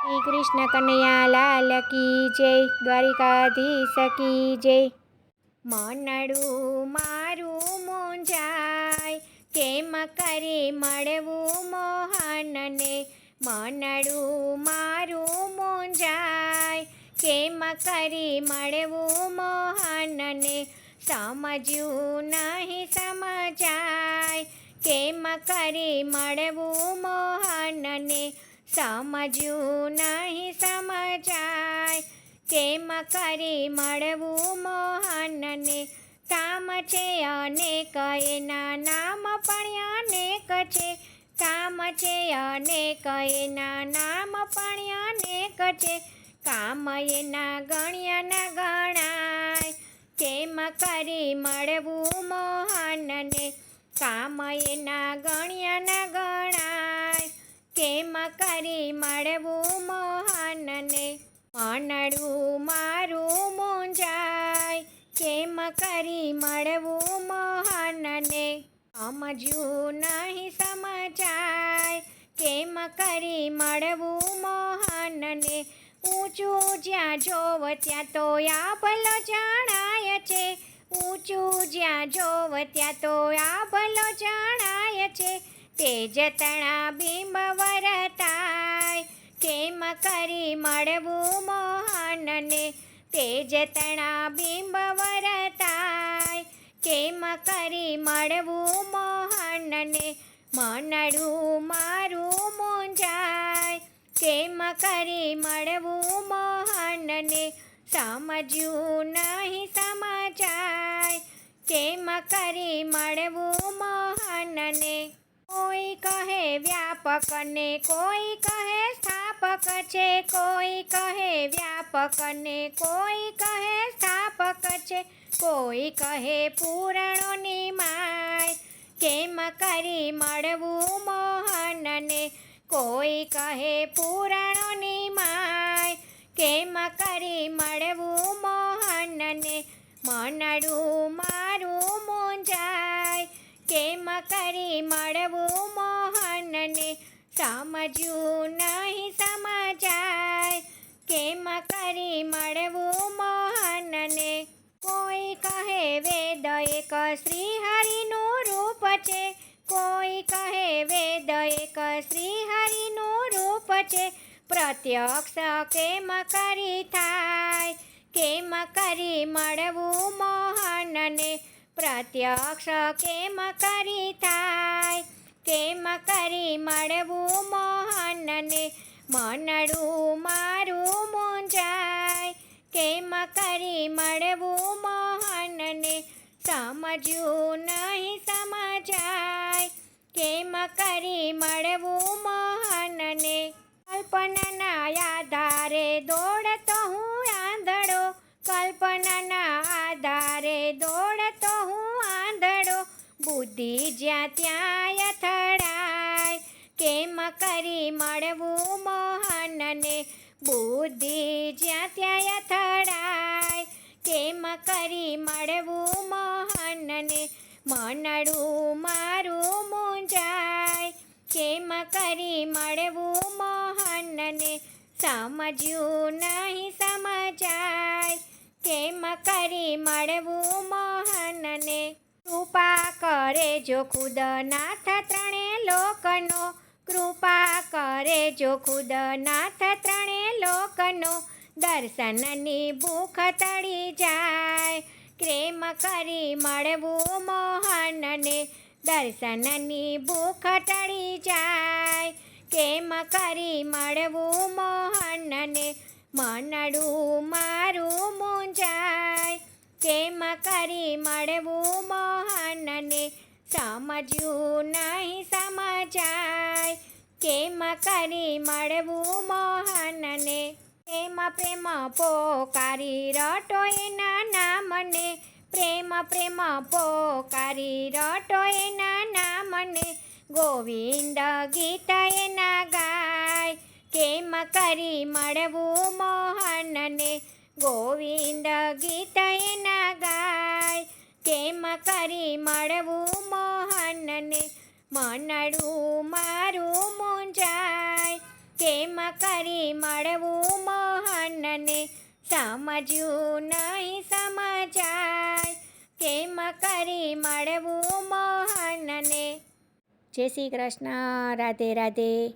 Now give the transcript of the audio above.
શ્રી કૃષ્ણ કનૈયા લાલ કી જય, દ્વારિકાધીશ કી જય. મનડું મારું મૂંઝાય, કેમ કરી મળવું મોહનને. મનડું મારું મૂંઝાય, કેમ કરી મળવું મોહનને. સમજ્યું નહીં સમજાય, કેમ કરી મળવું મોહનને. સમજ્યું નહીં સમજાય, કેમ કરી મળવું મોહનને. કામ છે અનેક એના નામ પણ અનેક છે. કામ છે અનેક એના નામ પણ અનેક છે. કામ એના ગણ્યા ન ગણાય, કેમ કરી મળવું મોહનને. કામ એના ગણ્યા ન ગણાય, કેમ કરી મળવું મોહનને. મનડું મારું મૂંઝાય, કેમ કરી મળવું મોહનને. સમજ્યું નહીં સમજાય, કેમ કરી મળવું મોહનને. ઊંચું જ્યાં જોવ ત્યાં તો આભલો જણાય છે. ઊંચું જ્યાં જોવ ત્યાં તો આભલો જણાય છે. તેજ તણા બિંબ વરતાય, કેમ કરી મળવું મોહનને. તેજ તણા બિંબ વરતાય, કેમ કરી મળવું મોહનને. મનડું મારું મૂંઝાય, કેમ કરી મળવું મોહનને. સમજ્યું નહીં સમજાય, કેમ કરી મળવું મોહનને. કોઈ કહે વ્યાપક ને કોઈ કહે સ્થાપક છે. કોઈ કહે વ્યાપક ને કોઈ કહે સ્થાપક છે. કોઈ કહે પૂરણોની માય, કેમ કરી મળવું મોહનને. કોઈ કહે પૂરણોની માય, કેમ કરી મળવું મોહનને. મનડું મારું મૂંઝાય, કેમ કરી મળવું મોહનને. સમજ્યું નહીં સમજાય, કેમ કરી મળવું મોહનને. કોઈ કહે વેદ એક શ્રીહરિનું રૂપ છે. કોઈ કહે વેદ એક શ્રીહરિનું રૂપ છે. પ્રત્યક્ષ કેમ કરી થાય, કેમ કરી મળવું મોહનને. પ્રત્યક્ષ કેમ કરી થાય, કેમ કરી મળવું મોહનને. મનડું મારું મૂંઝાય, કેમ કરી મળવું મોહનને. સમજ્યું નહીં સમજાય, કેમ કરી મળવું મોહનને. કલ્પનાના આધારે દોડતો હું આંધળો. કલ્પનાના આધારે દોડતો હું આંધળો. બુદ્ધિ જ્યાં ત્યાં અથડાય, કેમ કરી મળવું મોહનને. બુદ્ધિ જ્યાં ત્યાં અથડાય, કેમ કરી મળવું મોહનને. મનડું મારું મૂંઝાય, કેમ કરી મળવું મોહનને. સમજ્યું નહીં સમજાય, કેમ કરી મળવું મોહનને. કૃપા કરે જો ખુદ નાથ ત્રણે લોકનો. કૃપા કરે જો ખુદ નાથ ત્રણે લોકનો. દર્શનની ભૂખ તળી જાય, કેમ કરી મળવું મોહનને. દર્શનની ભૂખ ટળી જાય, કેમ કરી મળવું મોહનને. મનડું મારું મૂંઝાય, કેમ કરી મળવું મોહનને. સમજ્યું નહીં સમજાય, કેમ કરી મળવું મોહનને. પ્રેમ પ્રેમ પોકારી રટો એના નામને. પ્રેમ પ્રેમ પોકારી રટો એના નામને. ગોવિંદ ગીત એના ગાય, કેમ કરી મળવું મોહનને. ગોવિંદ ગીત એના ગાય, કેમ કરી મળવું મોહનને. મનડું મારું મૂંઝાય, કેમ કરી મળવું મોહનને, સમજ્યું નહીં સમજાય. કેમ કરી મળવું મોહનને. જય શ્રી કૃષ્ણ. રાધે રાધે.